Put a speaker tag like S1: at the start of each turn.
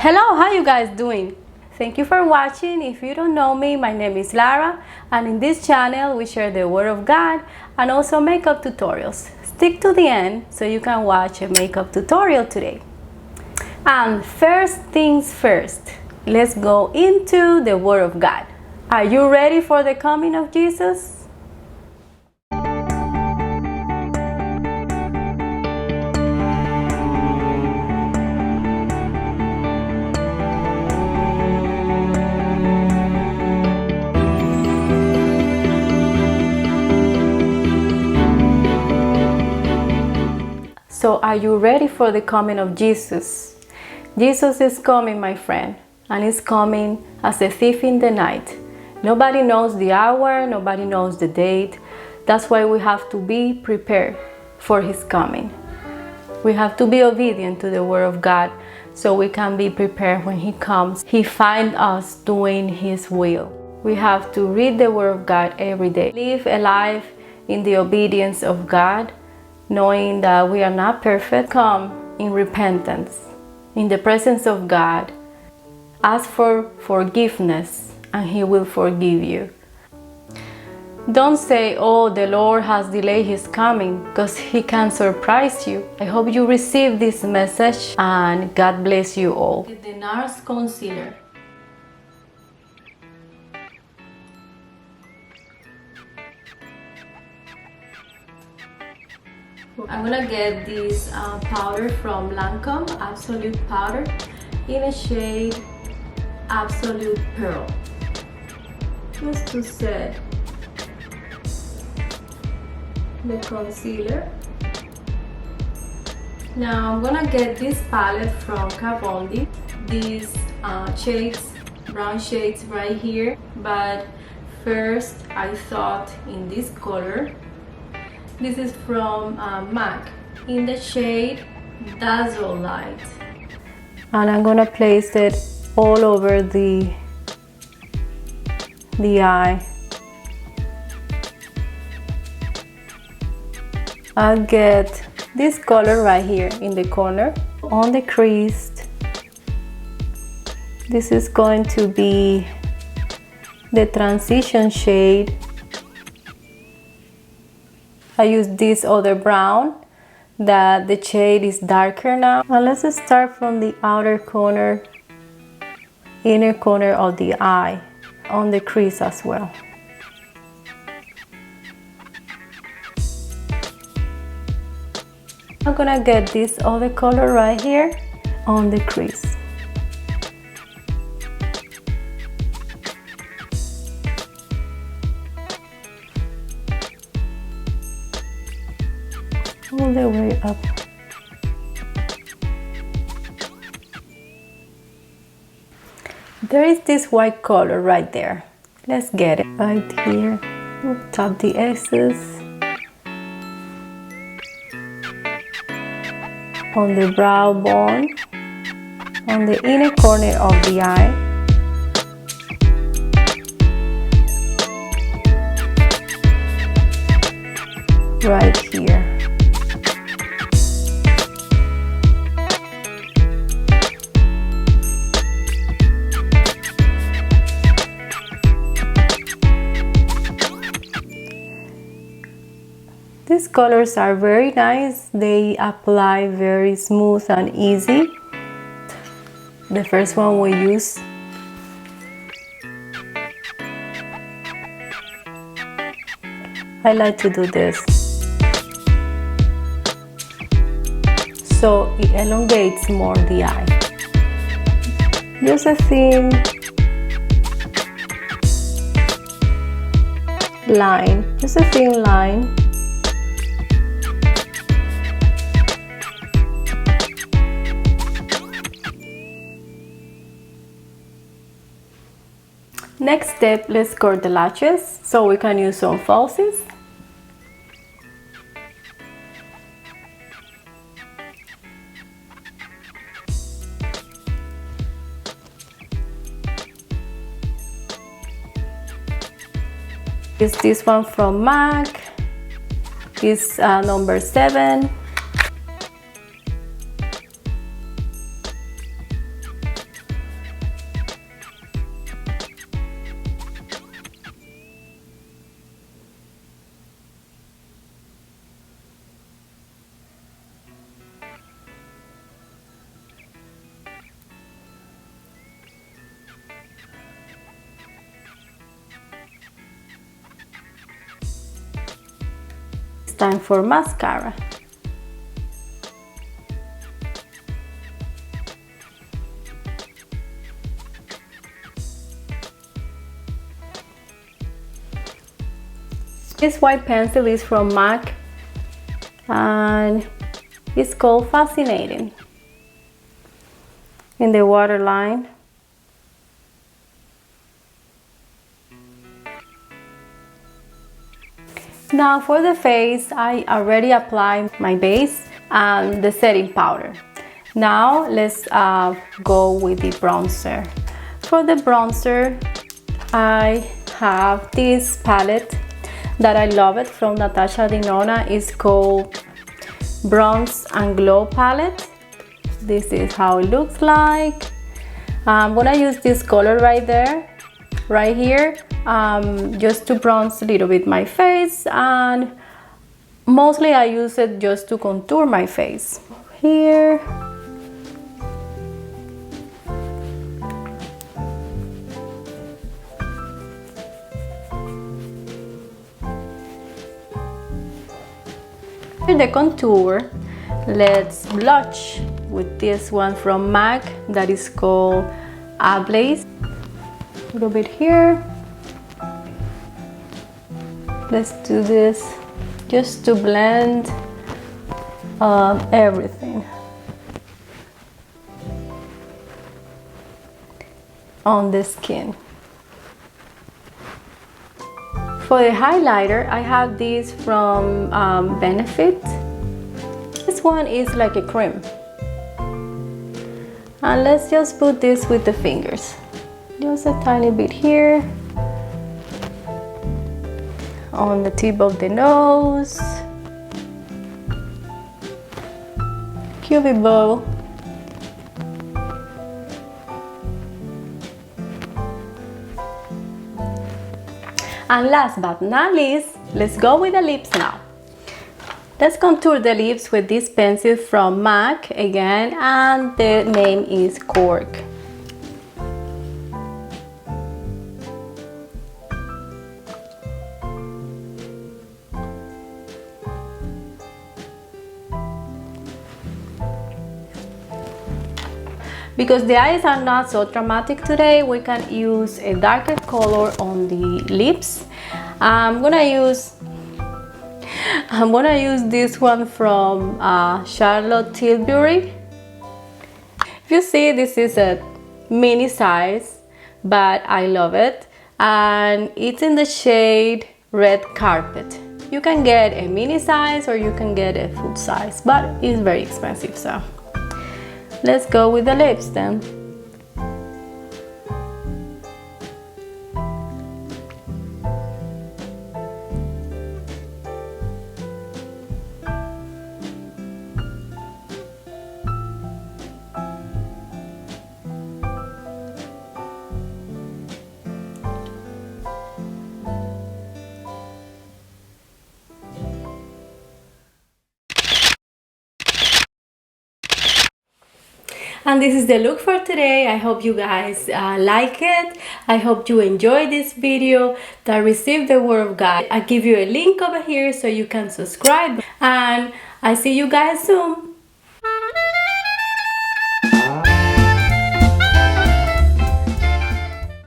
S1: Hello, how you guys doing? Thank you for watching. If you don't know me, my name is Lara, and in this channel we share the Word of God and also makeup tutorials. Stick to the end so you can watch a makeup tutorial today. And first things first, let's go into the Word of God. Are you ready for the coming of Jesus? So are you ready for the coming of Jesus? Jesus is coming, my friend, and he's coming as a thief in the night. Nobody knows the hour, nobody knows the date. That's why we have to be prepared for his coming. We have to be obedient to the Word of God so we can be prepared when he comes. He finds us doing his will. We have to read the Word of God every day. Live a life in the obedience of God, knowing that we are not perfect. Come in repentance, in the presence of God. Ask for forgiveness and he will forgive you. Don't say, oh, the Lord has delayed his coming, because he can surprise you. I hope you receive this message and God bless you all. The NARS Concealer. I'm gonna get this powder from LANCOME, Absolute powder, in a shade Absolute Pearl. Just to set the concealer. Now I'm gonna get this palette from KVD. These shades, brown shades right here. But first I thought in this color. This is from MAC in the shade Dazzle Light. And I'm gonna place it all over the eye. I'll get this color right here in the corner on the crease. This is going to be the transition shade. I use this other brown that the shade is darker now. And let's start from the outer corner, inner corner of the eye, on the crease as well. I'm gonna get this other color right here on the crease. All the way up. There is this white color right there. Let's get it right here. We'll tap the excess on the brow bone, on the inner corner of the eye. Right here. These colors are very nice. They apply very smooth and easy. The first one we use. I like to do this. So it elongates more the eye. Just a thin line, just a thin line. Next step, let's curl the lashes so we can use some falsies. Is this one from MAC. It's number 7. time for mascara. This white pencil is from MAC and it's called Fascinating in the waterline. Now for the face, I already applied my base and the setting powder. Now let's go with the bronzer. For the bronzer, I have this palette that I love it from NATASHA DENONA. It's called Bronze and Glow palette. This is how it looks like. I'm gonna use this color right there, right here, just to bronze a little bit my face, and mostly I use it just to contour my face. Here. For the contour, let's blush with this one from MAC that is called Ablaze. A little bit here. Let's do this just to blend everything on the skin. For the highlighter, I have this from Benefit. This one is like a cream. And let's just put this with the fingers. Just a tiny bit here. On the tip of the nose. Cupid bow. And last but not least, let's go with the lips now. Let's contour the lips with this pencil from MAC again, and the name is Cork. Because the eyes are not so dramatic today, we can use a darker color on the lips. I'm gonna use this one from Charlotte Tilbury. If you see, this is a mini size, but I love it, and it's in the shade Red Carpet. You can get a mini size or you can get a full size, but it's very expensive, so let's go with the lips then. And this is the look for today. I hope you guys like it. I hope you enjoyed this video that received the word of God. I give you a link over here so you can subscribe, and I see you guys soon.